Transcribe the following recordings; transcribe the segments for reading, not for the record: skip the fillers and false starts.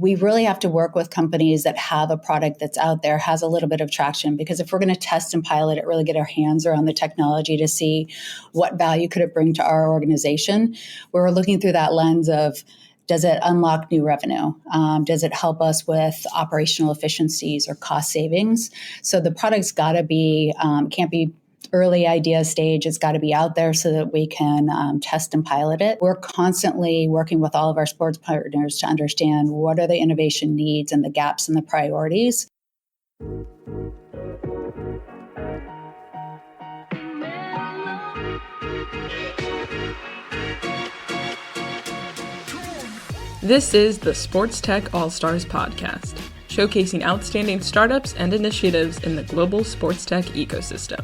we really have to work with companies that have a product that's out there, has a little bit of traction, because if we're going to test and pilot it, really get our hands around the technology to see what value could it bring to our organization, we're looking through that lens of, does it unlock new revenue? Does it help us with operational efficiencies or cost savings? So the product's got to be, can't be early idea stage. It's got to be out there so that we can test and pilot it. We're constantly working with all of our sports partners to understand what are the innovation needs and the gaps and the priorities. This is the SportsTech ALLSTARS podcast, showcasing outstanding startups and initiatives in the global sports tech ecosystem.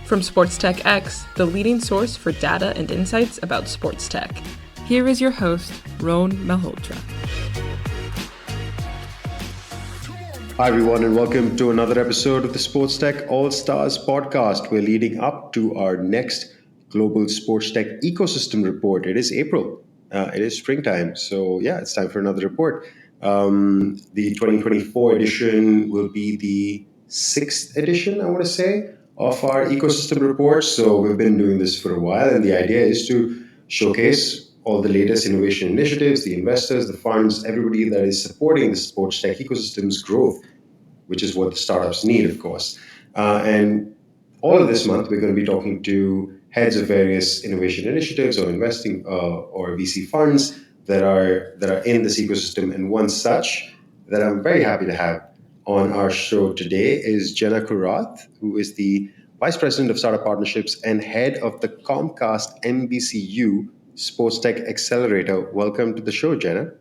From SportsTech X, the leading source for data and insights about sports tech, here is your host, Ron Malhotra. Hi everyone, and welcome to another episode of the SportsTech ALLSTARS podcast. We're leading up to our next global sports tech ecosystem report. It is April. It is springtime, so yeah, it's time for another report. The 2024 edition will be the 6th edition, I want to say, of our ecosystem report. So we've been doing this for a while, and the idea is to showcase all the latest innovation initiatives, the investors, the funds, everybody that is supporting the sports tech ecosystem's growth, which is what the startups need, of course. And all of this month, we're going to be talking to heads of various innovation initiatives or investing or VC funds that are in this ecosystem. And one such that I'm very happy to have on our show today is Jenna Kurath, who is the Vice President of Startup Partnerships and head of the Comcast NBCU SportsTech Accelerator. Welcome to the show, Jenna.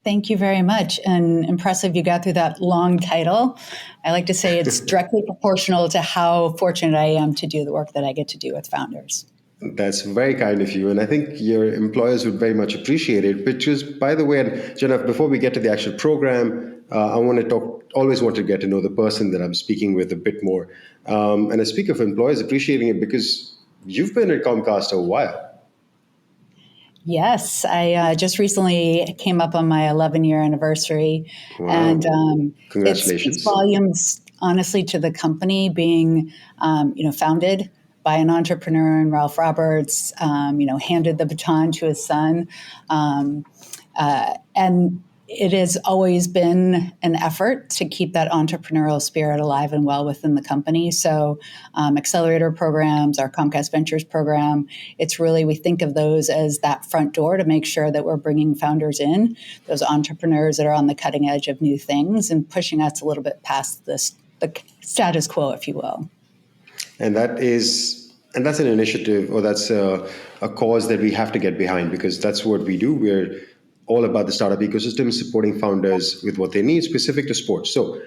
Thank you very much. And impressive you got through that long title. I like to say it's directly proportional to how fortunate I am to do the work that I get to do with founders. That's very kind of you. And I think your employers would very much appreciate it. But just, by the way, and Jenna, before we get to the actual program, I always want to get to know the person that I'm speaking with a bit more. And I speak of employers appreciating it because you've been at Comcast a while. Yes, I just recently came up on my 11-year anniversary. Wow. And Congratulations. It's volumes, honestly, to the company being, founded by an entrepreneur in Ralph Roberts, handed the baton to his son. And it has always been an effort to keep that entrepreneurial spirit alive and well within the company. So Accelerator programs, our Comcast Ventures program, it's really, we think of those as that front door to make sure that we're bringing founders in, those entrepreneurs that are on the cutting edge of new things and pushing us a little bit past the status quo, if you will. And that's an initiative, or that's a cause that we have to get behind, because that's what we do. We're all about the startup ecosystem, supporting founders with what they need specific to sports. So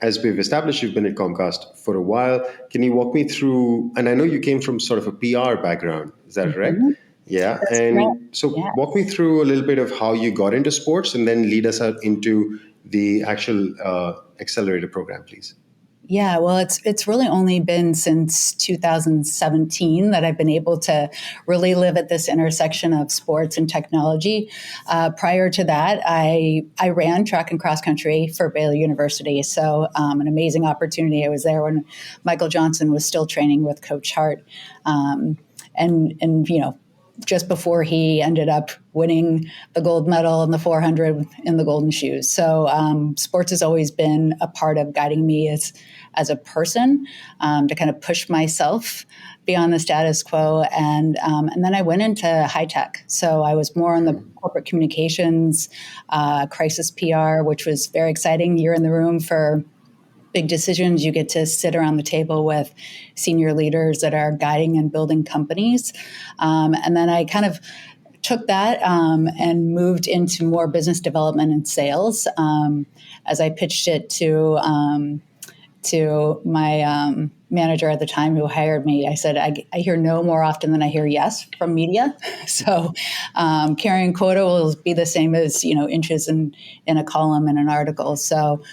as we've established, you've been at Comcast for a while. Can you walk me through, and I know you came from sort of a PR background, is that correct? Yeah. That's correct. So walk me through a little bit of how you got into sports and then lead us out into the actual Accelerator program, please. Yeah, well, it's really only been since 2017 that I've been able to really live at this intersection of sports and technology. Prior to that, I ran track and cross country for Baylor University. So an amazing opportunity. I was there when Michael Johnson was still training with Coach Hart. Just before he ended up winning the gold medal in the 400 in the Golden Shoes. So sports has always been a part of guiding me as a person to kind of push myself beyond the status quo. And then I went into high tech. So I was more on the corporate communications, crisis PR, which was very exciting. You're in the room for big decisions. You get to sit around the table with senior leaders that are guiding and building companies. And then I kind of took that and moved into more business development and sales. As I pitched it to my manager at the time who hired me, I said, I hear no more often than I hear yes from media. So carrying quota will be the same as, inches in a column in an article. So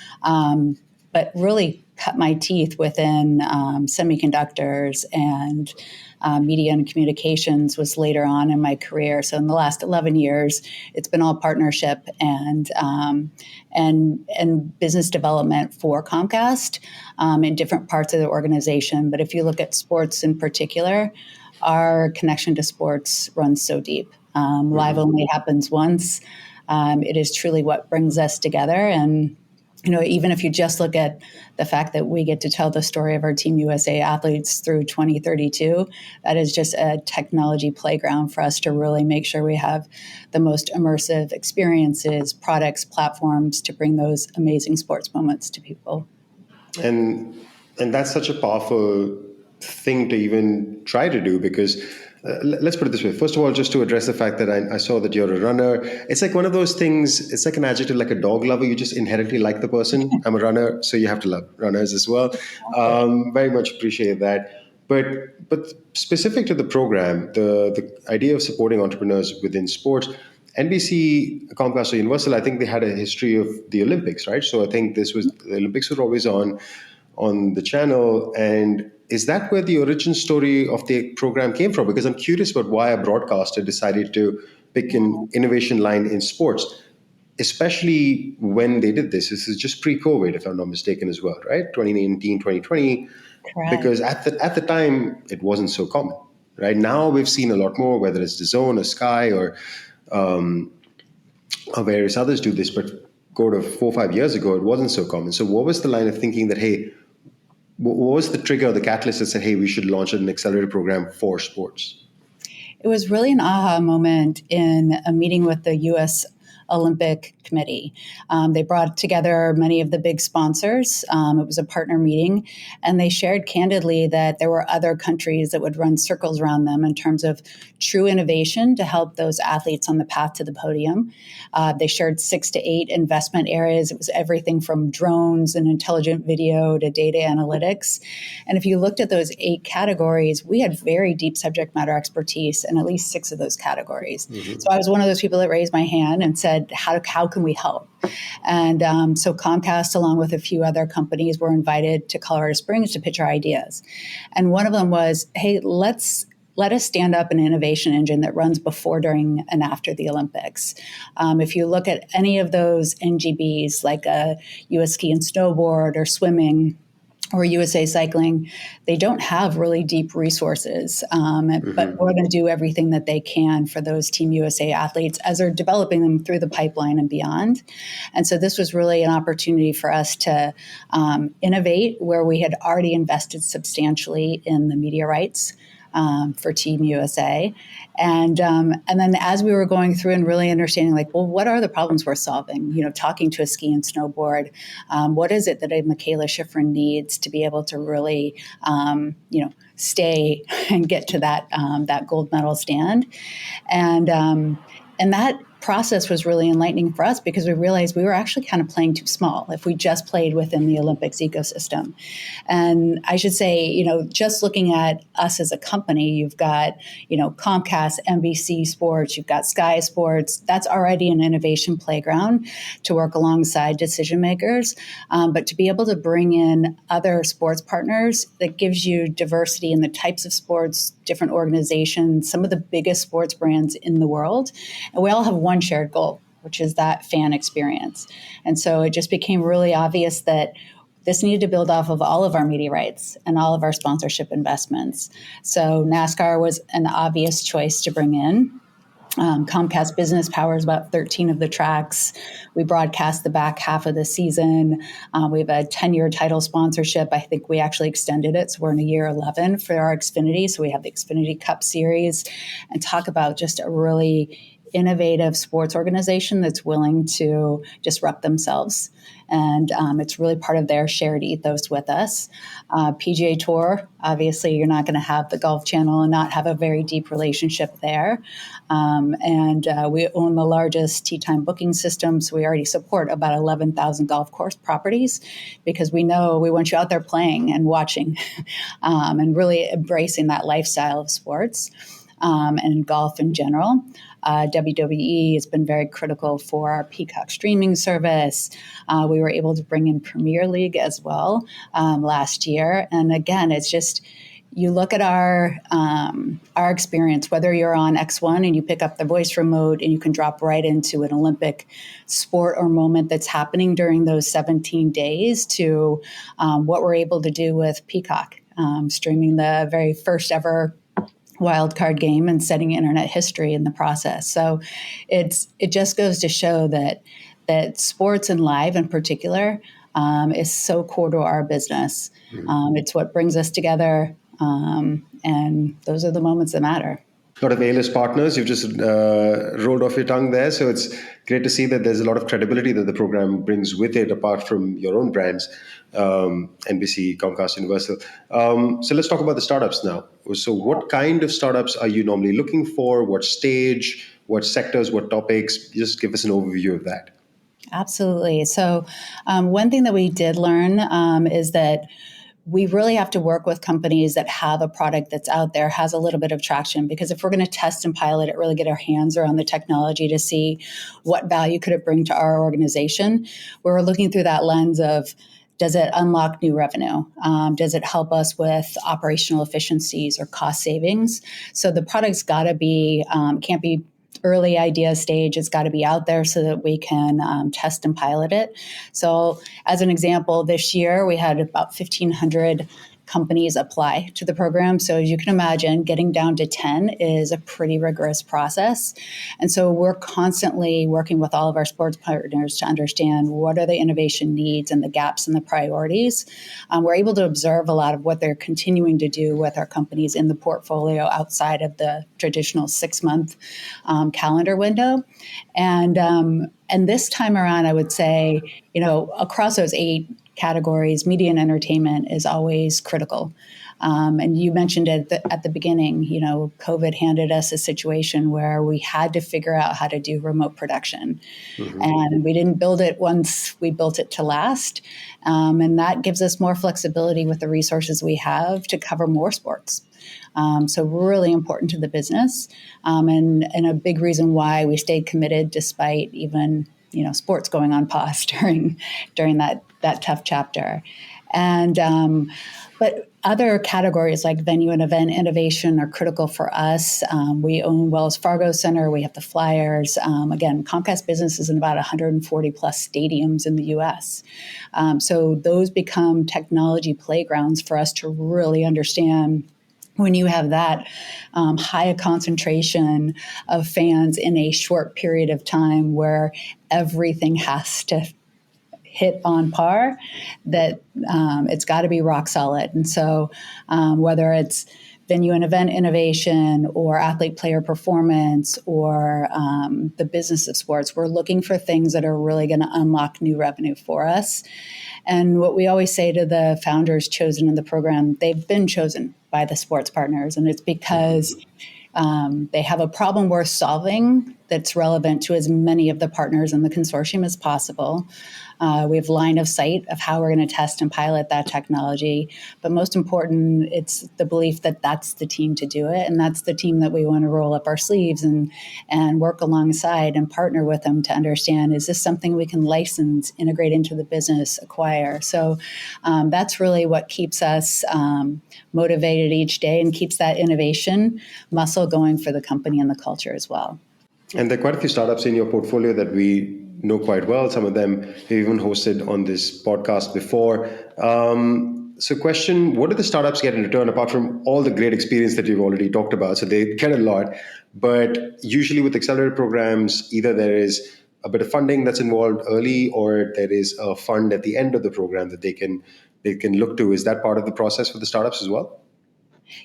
but really cut my teeth within semiconductors and media and communications was later on in my career. So in the last 11 years, it's been all partnership and business development for Comcast in different parts of the organization. But if you look at sports in particular, our connection to sports runs so deep. Live only happens once. It is truly what brings us together. And even if you just look at the fact that we get to tell the story of our Team USA athletes through 2032, that is just a technology playground for us to really make sure we have the most immersive experiences, products, platforms to bring those amazing sports moments to people. And that's such a powerful thing to even try to do, because let's put it this way. First of all, just to address the fact that I saw that you're a runner. It's like one of those things, it's like an adjective, like a dog lover. You just inherently like the person. I'm a runner, so you have to love runners as well. Very much appreciate that. But specific to the program, the idea of supporting entrepreneurs within sports, NBC, Comcast, or Universal, I think they had a history of the Olympics, right? So I think the Olympics were always on the channel. And is that where the origin story of the program came from? Because I'm curious about why a broadcaster decided to pick an innovation line in sports, especially when they did this. This is just pre-COVID, if I'm not mistaken, as well, right? 2019, 2020. Correct. Because at the time, it wasn't so common, right? Now we've seen a lot more, whether it's DAZN or Sky or various others do this, but go to 4 or 5 years ago, it wasn't so common. So what was the line of thinking that, hey, what was the trigger or the catalyst that said, hey, we should launch an accelerator program for sports? It was really an aha moment in a meeting with the U.S. Olympic Committee. They brought together many of the big sponsors. It was a partner meeting, and they shared candidly that there were other countries that would run circles around them in terms of true innovation to help those athletes on the path to the podium. They shared 6 to 8 investment areas. It was everything from drones and intelligent video to data analytics. And if you looked at those 8 categories, we had very deep subject matter expertise in at least 6 of those categories. So I was one of those people that raised my hand and said, how can we help? And so Comcast, along with a few other companies, were invited to Colorado Springs to pitch our ideas. And one of them was, hey, let us stand up an innovation engine that runs before, during, and after the Olympics. If you look at any of those NGBs, like US Ski and Snowboard or swimming, or USA Cycling, they don't have really deep resources, but we're going to do everything that they can for those Team USA athletes as they're developing them through the pipeline and beyond. And so this was really an opportunity for us to innovate where we had already invested substantially in the media rights for Team USA. And then as we were going through and really understanding, like, well, what are the problems we're solving? Talking to a ski and snowboard, what is it that a Michaela Schifrin needs to be able to really, stay and get to that gold medal stand? And that process was really enlightening for us because we realized we were actually kind of playing too small if we just played within the Olympics ecosystem. And I should say, just looking at us as a company, you've got, Comcast, NBC Sports, you've got Sky Sports. That's already an innovation playground to work alongside decision makers. But to be able to bring in other sports partners, that gives you diversity in the types of sports, different organizations, some of the biggest sports brands in the world. And we all have one shared goal, which is that fan experience. And so it just became really obvious that this needed to build off of all of our media rights and all of our sponsorship investments. So NASCAR was an obvious choice to bring in. Comcast Business powers about 13 of the tracks. We broadcast the back half of the season. We have a 10-year title sponsorship. I think we actually extended it, so we're in a year 11 for our Xfinity. So we have the Xfinity Cup Series, and talk about just a really innovative sports organization that's willing to disrupt themselves. And it's really part of their shared ethos with us. PGA Tour, obviously you're not going to have the Golf Channel and not have a very deep relationship there. And we own the largest tee time booking system, so we already support about 11,000 golf course properties because we know we want you out there playing and watching and really embracing that lifestyle of sports. and golf in general. WWE has been very critical for our Peacock streaming service. We were able to bring in Premier League as well last year. And again, it's just, you look at our experience, whether you're on X1 and you pick up the voice remote and you can drop right into an Olympic sport or moment that's happening during those 17 days to what we're able to do with Peacock, streaming the very first ever wild card game and setting internet history in the process. So it just goes to show that sports and live in particular is so core to our business. It's what brings us together. And those are the moments that matter. A lot of A-list partners, you've just rolled off your tongue there. So it's great to see that there's a lot of credibility that the program brings with it, apart from your own brands, NBC, Comcast, Universal. So let's talk about the startups now. So what kind of startups are you normally looking for? What stage, what sectors, what topics? Just give us an overview of that. Absolutely. So one thing that we did learn is that we really have to work with companies that have a product that's out there, has a little bit of traction, because if we're going to test and pilot it, really get our hands around the technology to see what value could it bring to our organization, we're looking through that lens of, does it unlock new revenue? Does it help us with operational efficiencies or cost savings? So the product's got to be, can't be early idea stage. It's got to be out there so that we can test and pilot it. So as an example, this year we had about 1,500 companies apply to the program. So as you can imagine, getting down to 10 is a pretty rigorous process. And so we're constantly working with all of our sports partners to understand what are the innovation needs and the gaps and the priorities. We're able to observe a lot of what they're continuing to do with our companies in the portfolio outside of the traditional 6-month calendar window. And this time around, I would say, across those 8 categories, media and entertainment is always critical. And you mentioned it at the beginning, COVID handed us a situation where we had to figure out how to do remote production. Mm-hmm. And we didn't build it once, we built it to last. And that gives us more flexibility with the resources we have to cover more sports. So really important to the business, and a big reason why we stayed committed despite even sports going on pause during that tough chapter. And but other categories like venue and event innovation are critical for us. We own Wells Fargo Center. We have the Flyers. Again, Comcast Business is in about 140 plus stadiums in the U.S. So those become technology playgrounds for us to really understand when you have that high concentration of fans in a short period of time where everything has to hit on par, that it's got to be rock solid. And so whether it's venue and event innovation or athlete player performance or the business of sports, we're looking for things that are really going to unlock new revenue for us. And what we always say to the founders chosen in the program, they've been chosen by the sports partners. And it's because they have a problem worth solving that's relevant to as many of the partners in the consortium as possible. We have line of sight of how we're going to test and pilot that technology. But most important, it's the belief that that's the team to do it. And that's the team that we want to roll up our sleeves and work alongside and partner with them to understand, is this something we can license, integrate into the business, acquire? So that's really what keeps us motivated each day and keeps that innovation muscle going for the company and the culture as well. And there are quite a few startups in your portfolio that we know quite well. Some of them have even hosted on this podcast before. So question, what do the startups get in return apart from all the great experience that you've already talked about? So they get a lot, but usually with accelerator programs, either there is a bit of funding that's involved early or there is a fund at the end of the program that they can look to. Is that part of the process for the startups as well?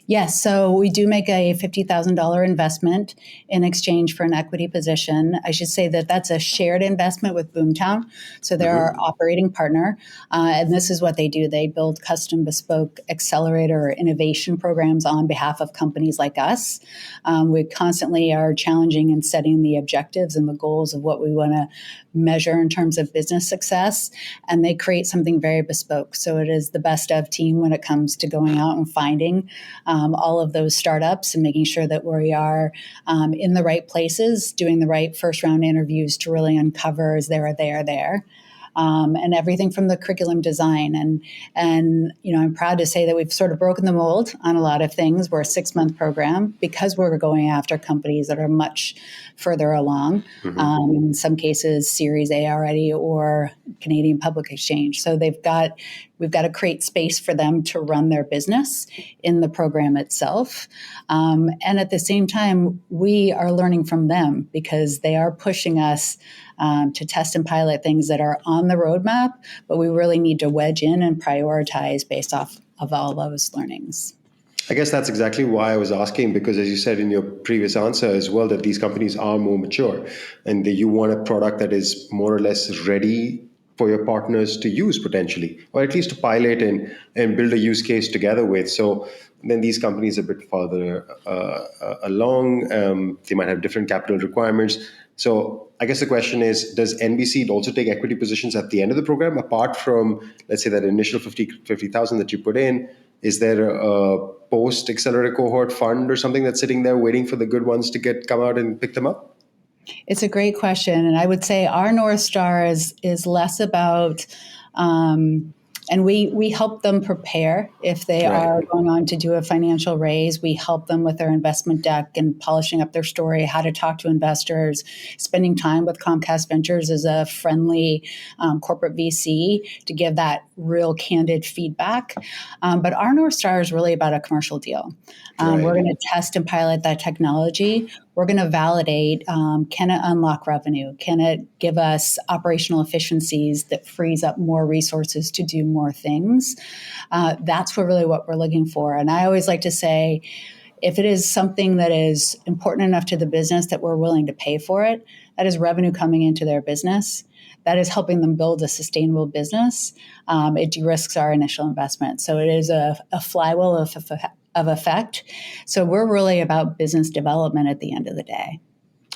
Yes, so we do make a $50,000 investment in exchange for an equity position. I should say that that's a shared investment with Boomtown. So they're our operating partner. And this is what they do. They build custom bespoke accelerator or innovation programs on behalf of companies like us. We constantly are challenging and setting the objectives and the goals of what we want to measure in terms of business success, and they create something very bespoke. So it is the best of team when it comes to going out and finding all of those startups and making sure that we are in the right places, doing the right first round interviews to really uncover is there, and everything from the curriculum design. And I'm proud to say that we've sort of broken the mold on a lot of things. We're a 6-month program because we're going after companies that are much further along, in some cases Series A already or Canadian Public Exchange. So we've got to create space for them to run their business in the program itself. And at the same time, we are learning from them because they are pushing us to test and pilot things that are on the roadmap, but we really need to wedge in and prioritize based off of all those learnings. I guess that's exactly why I was asking, because as you said in your previous answer as well, that these companies are more mature and that you want a product that is more or less ready for your partners to use potentially, or at least to pilot and build a use case together with. So then these companies are a bit farther along. They might have different capital requirements. So I guess the question is, does NBC also take equity positions at the end of the program, apart from, let's say, that initial 50,000 that you put in? Is there a post-Accelerator cohort fund or something that's sitting there waiting for the good ones to come out and pick them up? It's a great question. And I would say our North Star is less about, and we help them prepare if they are going on to do a financial raise. We help them with their investment deck and polishing up their story, how to talk to investors, spending time with Comcast Ventures as a friendly corporate VC to give that real candid feedback. But our North Star is really about a commercial deal. We're going to test and pilot that technology. We're going to validate, can it unlock revenue? Can it give us operational efficiencies that frees up more resources to do more things? That's really what we're looking for. And I always like to say, if it is something that is important enough to the business that we're willing to pay for it, that is revenue coming into their business. That is helping them build a sustainable business. It de-risks our initial investment. So it is a flywheel of effect. So we're really about business development at the end of the day.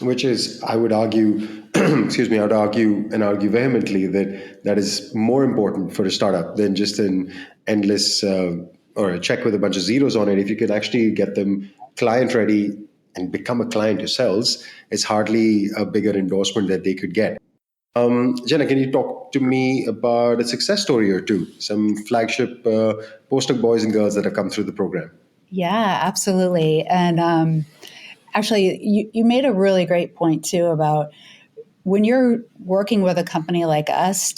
Which is, I would argue, I would argue vehemently that is more important for a startup than just an endless or a check with a bunch of zeros on it. If you can actually get them client ready and become a client yourselves, it's hardly a bigger endorsement that they could get. Jenna, can you talk to me about a success story or two, some flagship poster boys and girls that have come through the program? Yeah, absolutely. And actually, you made a really great point too about when you're working with a company like us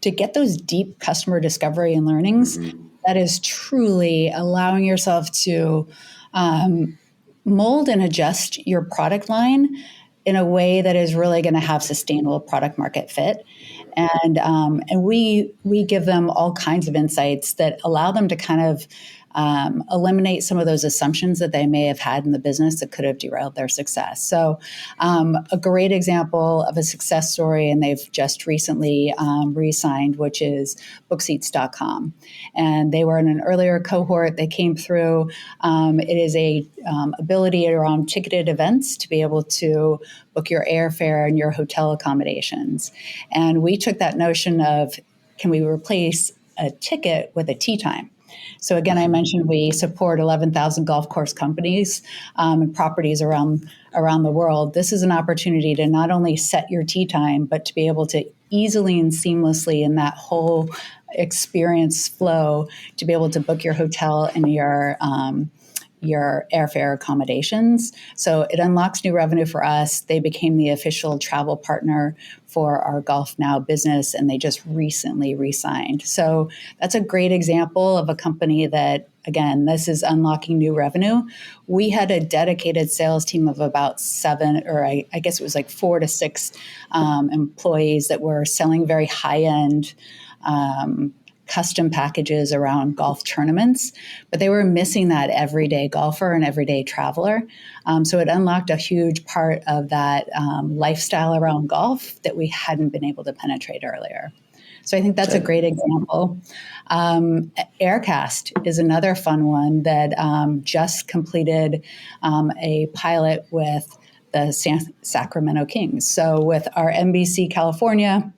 to get those deep customer discovery and learnings, that is truly allowing yourself to mold and adjust your product line in a way that is really going to have sustainable product market fit. And we give them all kinds of insights that allow them to kind of eliminate some of those assumptions that they may have had in the business that could have derailed their success. So a great example of a success story, and they've just recently re-signed, which is bookseats.com. And they were in an earlier cohort. They came through. It is a ability around ticketed events to be able to book your airfare and your hotel accommodations. And we took that notion of, can we replace a ticket with a tee time? So again, I mentioned we support 11,000 golf course companies and properties around the world. This is an opportunity to not only set your tee time, but to be able to easily and seamlessly in that whole experience flow, to be able to book your hotel and your airfare accommodations. So it unlocks new revenue for us. They became the official travel partner for our Golf Now business, and they just recently re-signed. So that's a great example of a company that, again, this is unlocking new revenue. We had a dedicated sales team of about 7, or I guess it was like 4 to 6 employees that were selling very high-end custom packages around golf tournaments, but they were missing that everyday golfer and everyday traveler. So it unlocked a huge part of that lifestyle around golf that we hadn't been able to penetrate earlier. So I think that's a great example. Aircast is another fun one that just completed a pilot with the Sacramento Kings. So with our NBC California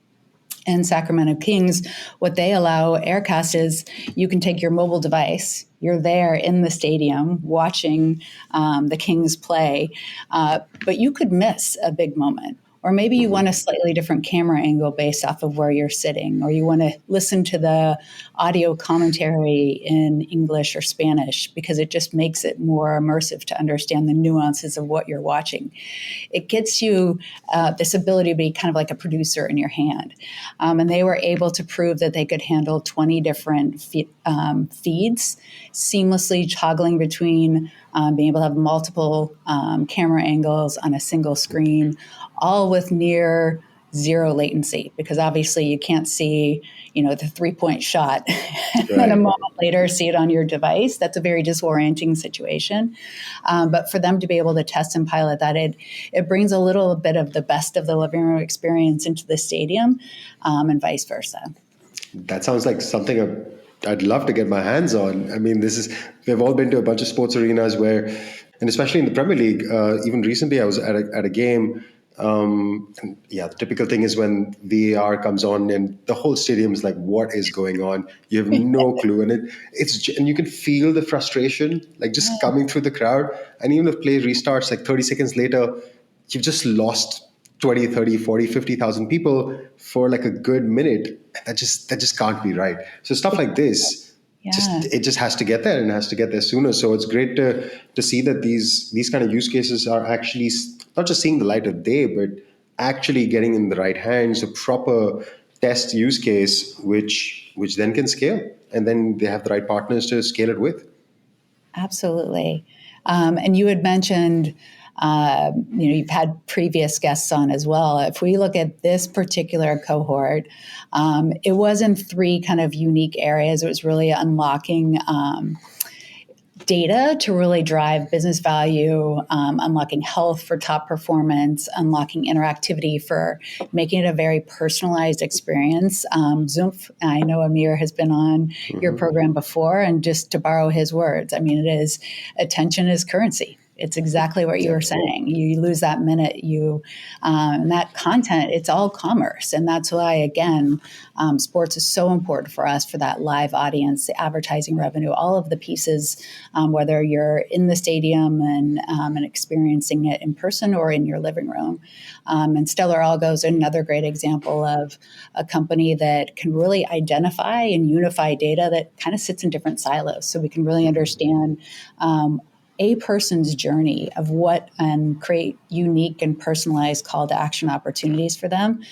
and Sacramento Kings, what they allow Aircast is you can take your mobile device. You're there in the stadium watching the Kings play, but you could miss a big moment. Or maybe you want a slightly different camera angle based off of where you're sitting, or you want to listen to the audio commentary in English or Spanish because it just makes it more immersive to understand the nuances of what you're watching. It gets you this ability to be kind of like a producer in your hand. And they were able to prove that they could handle 20 different feeds, seamlessly toggling between being able to have multiple camera angles on a single screen, all with near zero latency, because obviously you can't see, the 3-point shot and then a moment later see it on your device. That's a very disorienting situation. But for them to be able to test and pilot that, it brings a little bit of the best of the living room experience into the stadium, and vice versa. That sounds like something I'd love to get my hands on. I mean, we've all been to a bunch of sports arenas where, and especially in the Premier League, even recently I was at a game. The typical thing is when VAR comes on and the whole stadium is like, what is going on? You have no clue. And and you can feel the frustration, like just coming through the crowd. And even if play restarts like 30 seconds later, you've just lost 20, 30, 40, 50,000 people for like a good minute. That just can't be right. So stuff like this, it just has to get there, and it has to get there sooner. So it's great to see that these kind of use cases are actually not just seeing the light of day, but actually getting in the right hands, a proper test use case, which then can scale, and then they have the right partners to scale it with. Absolutely. And you had mentioned, you've had previous guests on as well. If we look at this particular cohort, it was in 3 kind of unique areas. It was really unlocking data to really drive business value, unlocking health for top performance, unlocking interactivity for making it a very personalized experience. Zoomf, I know Amir has been on your program before, and just to borrow his words, I mean, attention is currency. It's exactly what you were saying. You lose that minute, and that content, it's all commerce. And that's why, again, sports is so important for us, for that live audience, the advertising revenue, all of the pieces, whether you're in the stadium and experiencing it in person or in your living room. And Stellar Algo is another great example of a company that can really identify and unify data that kind of sits in different silos. So we can really understand a person's journey of what, and create unique and personalized call to action opportunities for them.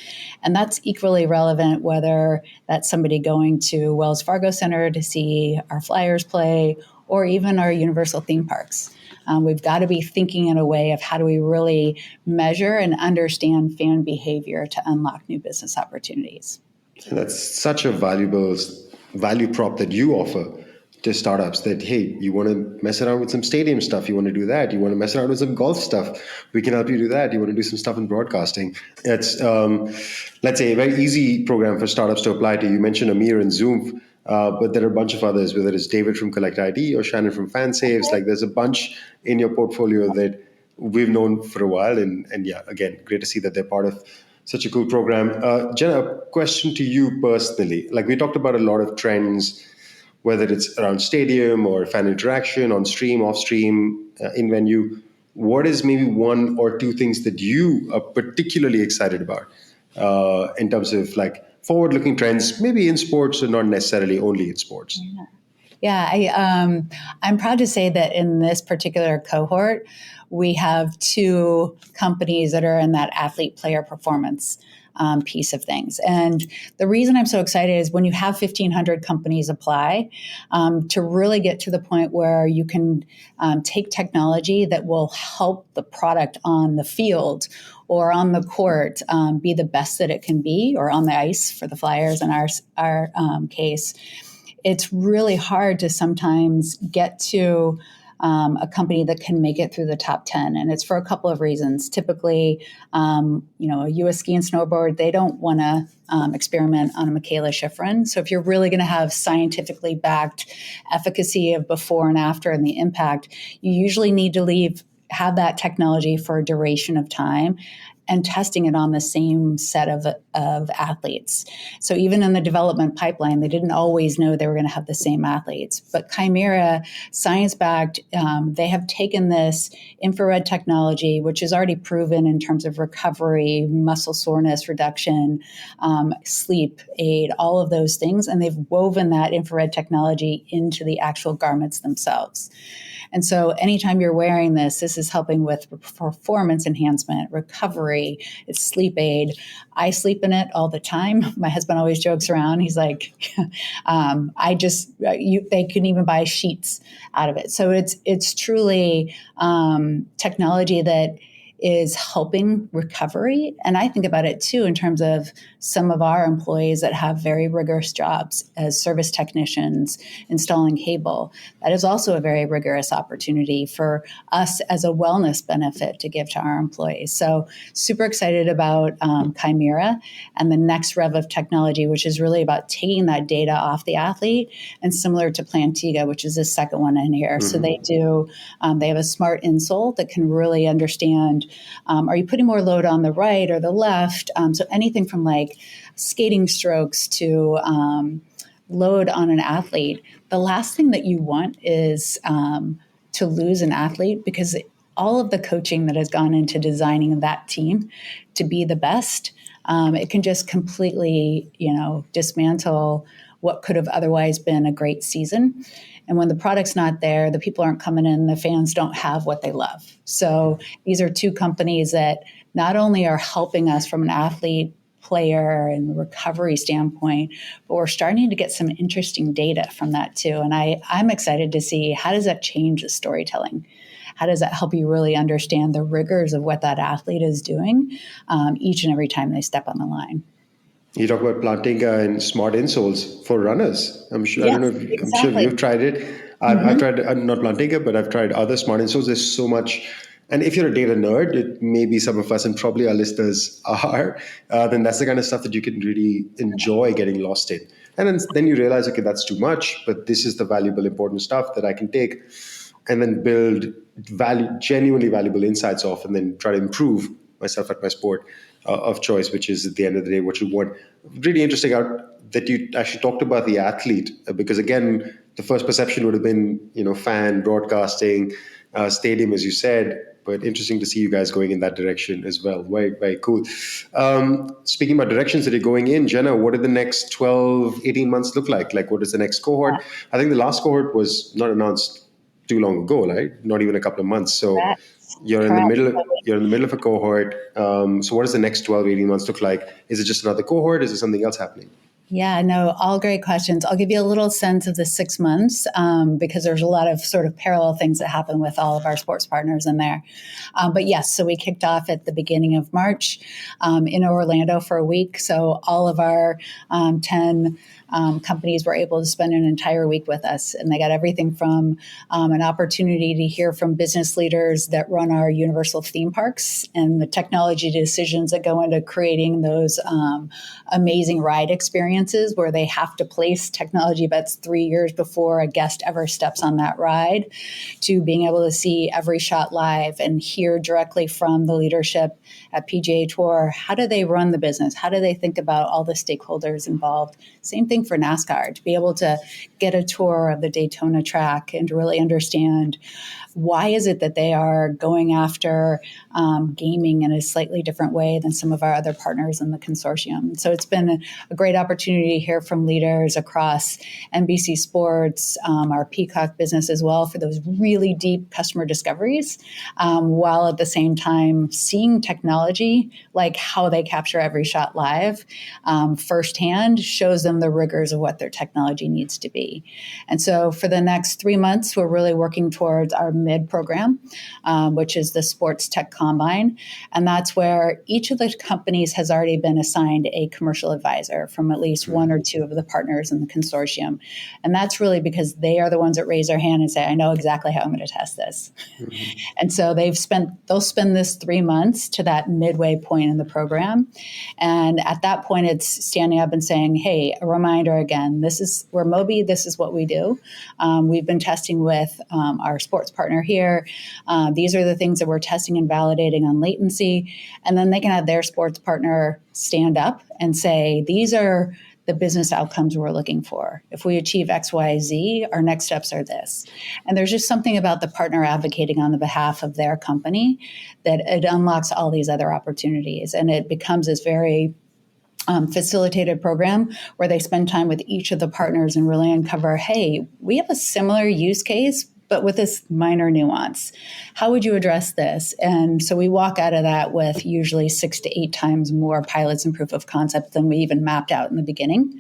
And that's equally relevant whether that's somebody going to Wells Fargo Center to see our Flyers play, or even our Universal theme parks. We've got to be thinking in a way of how do we really measure and understand fan behavior to unlock new business opportunities. And that's such a valuable value prop that you offer to startups, that, hey, you want to mess around with some stadium stuff, you want to do that. You want to mess around with some golf stuff, we can help you do that. You want to do some stuff in broadcasting. It's, let's say, a very easy program for startups to apply to. You mentioned Amir and Zoom, but there are a bunch of others, whether it's David from Collect ID or Shannon from FanSaves. Like, there's a bunch in your portfolio that we've known for a while. And yeah, again, great to see that they're part of such a cool program. Jenna, a question to you personally. Like, we talked about a lot of trends, whether it's around stadium or fan interaction, on stream, off stream, in venue. What is maybe 1 or 2 things that you are particularly excited about in terms of like forward-looking trends, maybe in sports and not necessarily only in sports? Yeah, I'm proud to say that in this particular cohort, we have 2 companies that are in that athlete player performance piece of things. And the reason I'm so excited is when you have 1,500 companies apply, to really get to the point where you can take technology that will help the product on the field or on the court be the best that it can be, or on the ice for the Flyers in our case. It's really hard to sometimes get to a company that can make it through the top 10. And it's for a couple of reasons. Typically, a U.S. ski and snowboard, they don't want to experiment on a Michaela Schifrin. So if you're really going to have scientifically backed efficacy of before and after and the impact, you usually need to leave have that technology for a duration of time and testing it on the same set of athletes. So even in the development pipeline, they didn't always know they were going to have the same athletes. But Chimera, science-backed, they have taken this infrared technology, which is already proven in terms of recovery, muscle soreness reduction, sleep aid, all of those things, and they've woven that infrared technology into the actual garments themselves. And so anytime you're wearing this is helping with performance enhancement, recovery, it's sleep aid. I sleep in it all the time. My husband always jokes around. He's like, they couldn't even buy sheets out of it. So it's truly technology that is helping recovery. And I think about it too in terms of some of our employees that have very rigorous jobs as service technicians installing cable. That is also a very rigorous opportunity for us as a wellness benefit to give to our employees. So super excited about Chimera and the next rev of technology, which is really about taking that data off the athlete, and similar to Plantiga, which is the second one in here. Mm-hmm. So they have a smart insole that can really understand, are you putting more load on the right or the left? So anything from like skating strokes to load on an athlete. The last thing that you want is to lose an athlete, because all of the coaching that has gone into designing that team to be the best, it can just completely, dismantle what could have otherwise been a great season. And when the product's not there, the people aren't coming in, the fans don't have what they love. So these are two companies that not only are helping us from an athlete, player, and recovery standpoint, but we're starting to get some interesting data from that too. And I'm excited to see, how does that change the storytelling? How does that help you really understand the rigors of what that athlete is doing each and every time they step on the line? You talk about Plantiga and smart insoles for runners. I'm sure. Yes, I don't know. exactly. I'm sure you've tried it. I've tried not Plantiga, but I've tried other smart insoles. There's so much. And if you're a data nerd, it maybe some of us, and probably our listeners are, then that's the kind of stuff that you can really enjoy getting lost in. And then you realize, okay, that's too much, but this is the valuable, important stuff that I can take and then build genuinely valuable insights off, and then try to improve myself at my sport of choice, which is at the end of the day what you want. Really interesting out that you actually talked about the athlete, because again, the first perception would have been, fan, broadcasting, stadium, as you said, but interesting to see you guys going in that direction as well. Very, very cool. Speaking about directions that you're going in, Jenna, what do the next 12, 18 months look like? Like, what is the next cohort? I think the last cohort was not announced too long ago, right? Not even a couple of months. So you're in the middle of a cohort. So what does the next 12, 18 months look like? Is it just another cohort? Is there something else happening? Yeah, no, all great questions. I'll give you a little sense of the 6 months because there's a lot of sort of parallel things that happen with all of our sports partners in there. But yes, so we kicked off at the beginning of March in Orlando for a week. So all of our 10 companies were able to spend an entire week with us. And they got everything from an opportunity to hear from business leaders that run our universal theme parks and the technology decisions that go into creating those amazing ride experiences where they have to place technology bets 3 years before a guest ever steps on that ride, to being able to see every shot live and hear directly from the leadership at PGA Tour. How do they run the business? How do they think about all the stakeholders involved? Same thing for NASCAR, to be able to get a tour of the Daytona track and to really understand why is it that they are going after gaming in a slightly different way than some of our other partners in the consortium. So it's been a great opportunity to hear from leaders across NBC Sports, our Peacock business as well, for those really deep customer discoveries, while at the same time seeing technology, like how they capture every shot live firsthand, shows them the rigors of what their technology needs to be. And so for the next 3 months, we're really working towards our mid program, which is the SportsTech Combine. And that's where each of the companies has already been assigned a commercial advisor from at least least one or two of the partners in the consortium. And that's really because they are the ones that raise their hand and say, I know exactly how I'm going to test this. And so they'll spend this 3 months to that midway point in the program. And at that point, it's standing up and saying, hey, a reminder again, we're Moby, this is what we do. We've been testing with our sports partner here. These are the things that we're testing and validating on latency. And then they can have their sports partner stand up and say, these are the business outcomes we're looking for. If we achieve X, Y, Z, our next steps are this. And there's just something about the partner advocating on the behalf of their company that it unlocks all these other opportunities. And it becomes this very facilitated program where they spend time with each of the partners and really uncover, hey, we have a similar use case, but with this minor nuance. How would you address this? And so we walk out of that with usually 6 to 8 times more pilots and proof of concept than we even mapped out in the beginning.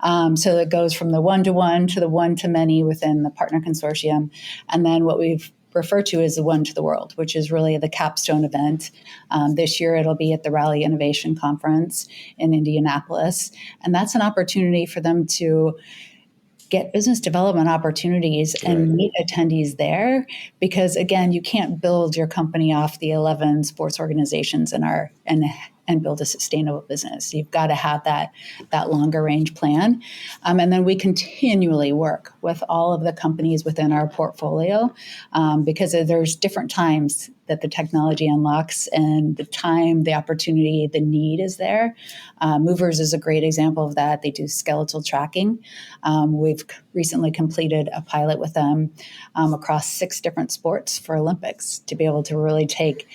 So it goes from the one-to-one to the one-to-many within the partner consortium. And then what we've referred to as the one to the world, which is really the capstone event. This year, it'll be at the Rally Innovation Conference in Indianapolis. And that's an opportunity for them to get business development opportunities and meet attendees there. Because again, you can't build your company off the 11 sports organizations and build a sustainable business. You've got to have that longer range plan. And then we continually work with all of the companies within our portfolio because there's different times that the technology unlocks and the time, the opportunity, the need is there. Movers is a great example of that. They do skeletal tracking. We've recently completed a pilot with them across 6 different sports for Olympics to be able to really take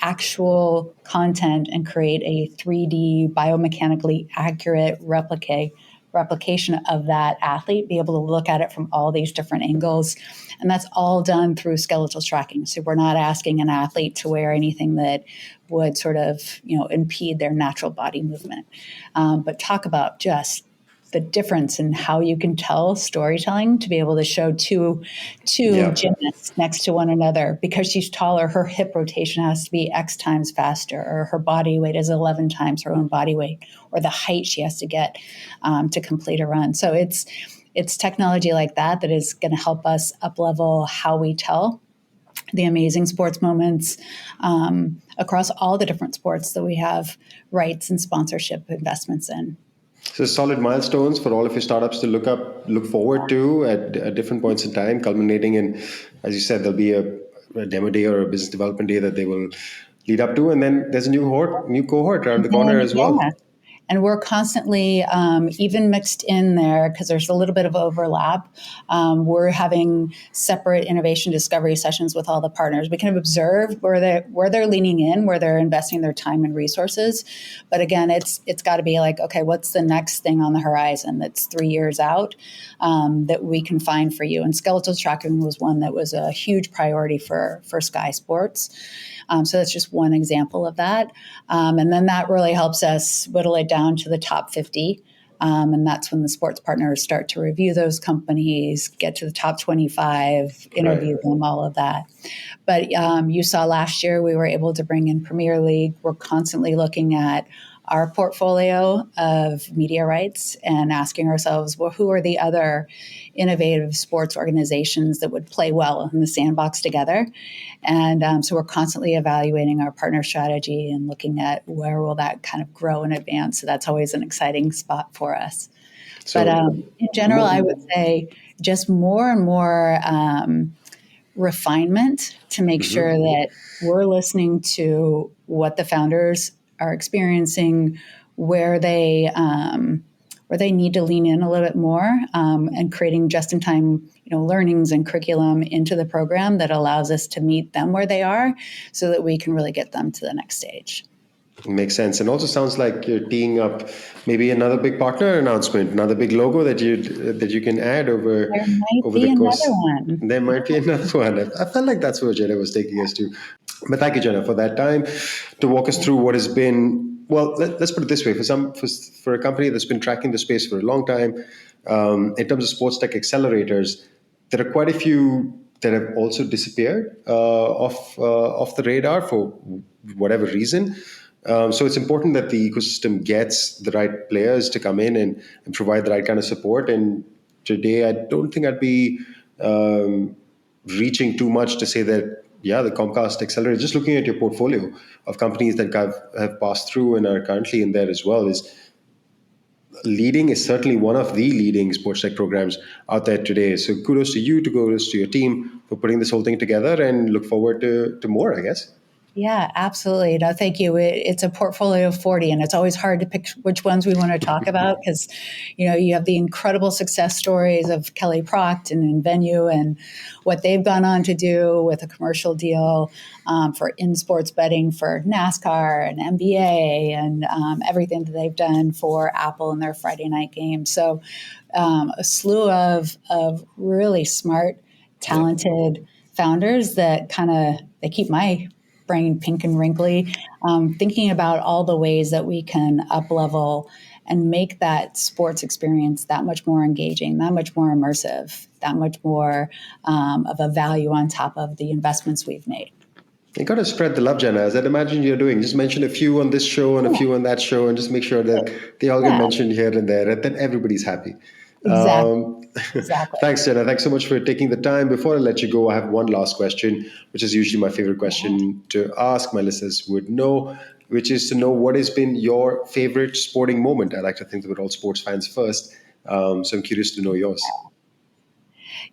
actual content and create a 3D biomechanically accurate replication of that athlete, be able to look at it from all these different angles. And that's all done through skeletal tracking. So we're not asking an athlete to wear anything that would sort of, impede their natural body movement. But talk about just the difference in how you can tell storytelling to be able to show two gymnasts next to one another. Because she's taller, her hip rotation has to be X times faster, or her body weight is 11 times her own body weight, or the height she has to get to complete a run. So it's technology like that is going to help us up-level how we tell the amazing sports moments across all the different sports that we have rights and sponsorship investments in. So solid milestones for all of your startups to look forward to at different points in time, culminating in, as you said, there'll be a demo day or a business development day that they will lead up to. And then there's a new cohort around the corner as well. And we're constantly even mixed in there because there's a little bit of overlap. We're having separate innovation discovery sessions with all the partners. We can observe where they're leaning in, where they're investing their time and resources. But again, it's got to be like, okay, what's the next thing on the horizon that's 3 years out that we can find for you? And skeletal tracking was one that was a huge priority for Sky Sports. So that's just one example of that. And then that really helps us whittle it down to the top 50. And that's when the sports partners start to review those companies, get to the top 25, interview them, all of that. But you saw last year we were able to bring in Premier League. We're constantly looking at our portfolio of media rights and asking ourselves, well, who are the other innovative sports organizations that would play well in the sandbox together? And so we're constantly evaluating our partner strategy and looking at where will that kind of grow and advance. So that's always an exciting spot for us. But in general, I would say just more and more refinement to make sure that we're listening to what the founders are experiencing, where they need to lean in a little bit more, and creating just-in-time, learnings and curriculum into the program that allows us to meet them where they are, so that we can really get them to the next stage. Makes sense, and also sounds like you're teeing up maybe another big partner announcement, another big logo that you can add over the course. There might be another one. I felt like that's where Jenna was taking us to. But thank you, Jenna, for that time to walk us through what has been. Well, let's put it this way: for a company that's been tracking the space for a long time, in terms of sports tech accelerators, there are quite a few that have also disappeared off the radar for whatever reason. So it's important that the ecosystem gets the right players to come in and provide the right kind of support. And today, I don't think I'd be reaching too much to say that, yeah, the Comcast Accelerator, just looking at your portfolio of companies that have passed through and are currently in there as well, is certainly one of the leading sports tech programs out there today. So kudos to you, kudos to your team for putting this whole thing together, and look forward to more, I guess. Yeah, absolutely. No, thank you. It's a portfolio of 40, and it's always hard to pick which ones we want to talk about because, you have the incredible success stories of Kelly Proct and Venue and what they've gone on to do with a commercial deal for in-sports betting for NASCAR and NBA and everything that they've done for Apple and their Friday night games. So a slew of really smart, talented founders that they keep my brain pink and wrinkly, thinking about all the ways that we can up-level and make that sports experience that much more engaging, that much more immersive, that much more of a value on top of the investments we've made. You got to spread the love, Jenna, as I'd imagine you're doing. Just mention a few on this show and a few on that show, and just make sure that they all get mentioned here and there, and then everybody's happy. Exactly. Thanks, Jenna. Thanks so much for taking the time. Before I let you go, I have one last question, which is usually my favorite question to ask. My listeners would know, which is to know what has been your favorite sporting moment. I like to think that we're all sports fans first. So I'm curious to know yours.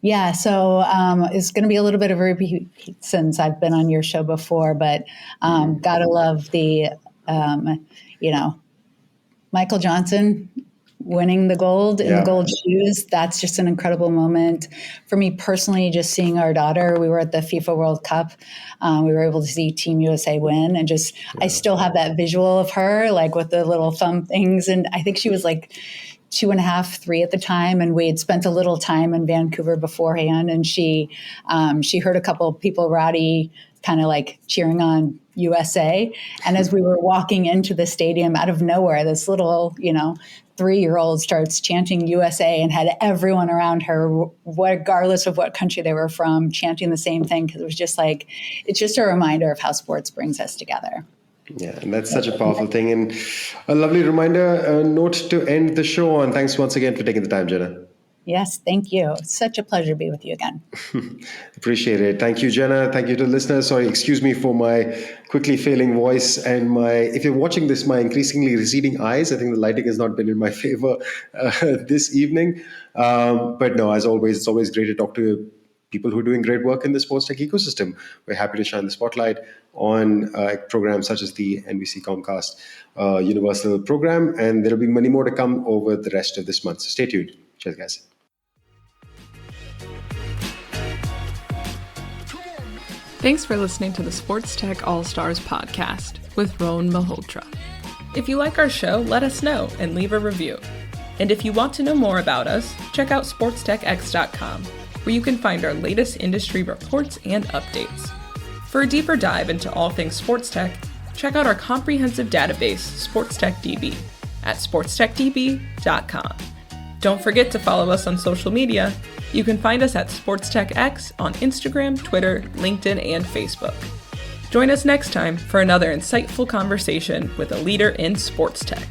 Yeah, so it's going to be a little bit of a repeat since I've been on your show before, but gotta love the, Michael Johnson winning the gold in the gold shoes. That's just an incredible moment. For me personally, just seeing our daughter, we were at the FIFA World Cup. We were able to see Team USA win, and I still have that visual of her, like with the little thumb things. And I think she was like 2.5, 3 at the time, and we had spent a little time in Vancouver beforehand, and she heard a couple of people rowdy kind of like cheering on USA. And as we were walking into the stadium, out of nowhere, this little 3-year-old starts chanting USA and had everyone around her, regardless of what country they were from, chanting the same thing, because it was just like, it's just a reminder of how sports brings us together. Yeah, and that's such a powerful thing, and a lovely reminder, a note to end the show on. Thanks once again for taking the time, Jenna. Yes, thank you. It's such a pleasure to be with you again. Appreciate it. Thank you, Jenna. Thank you to the listeners. Sorry, excuse me for my quickly failing voice and if you're watching this, my increasingly receding eyes. I think the lighting has not been in my favor this evening. But no, as always, it's always great to talk to people who are doing great work in the sports tech ecosystem. We're happy to shine the spotlight on programs such as the NBC Comcast Universal program, and there'll be many more to come over the rest of this month. So stay tuned. Cheers, guys. Thanks for listening to the Sports Tech All-Stars podcast with Rohan Malhotra. If you like our show, let us know and leave a review. And if you want to know more about us, check out sportstechx.com, where you can find our latest industry reports and updates. For a deeper dive into all things sports tech, check out our comprehensive database, SportsTechDB, at sportstechdb.com. Don't forget to follow us on social media. You can find us at SportsTechX on Instagram, Twitter, LinkedIn, and Facebook. Join us next time for another insightful conversation with a leader in sports tech.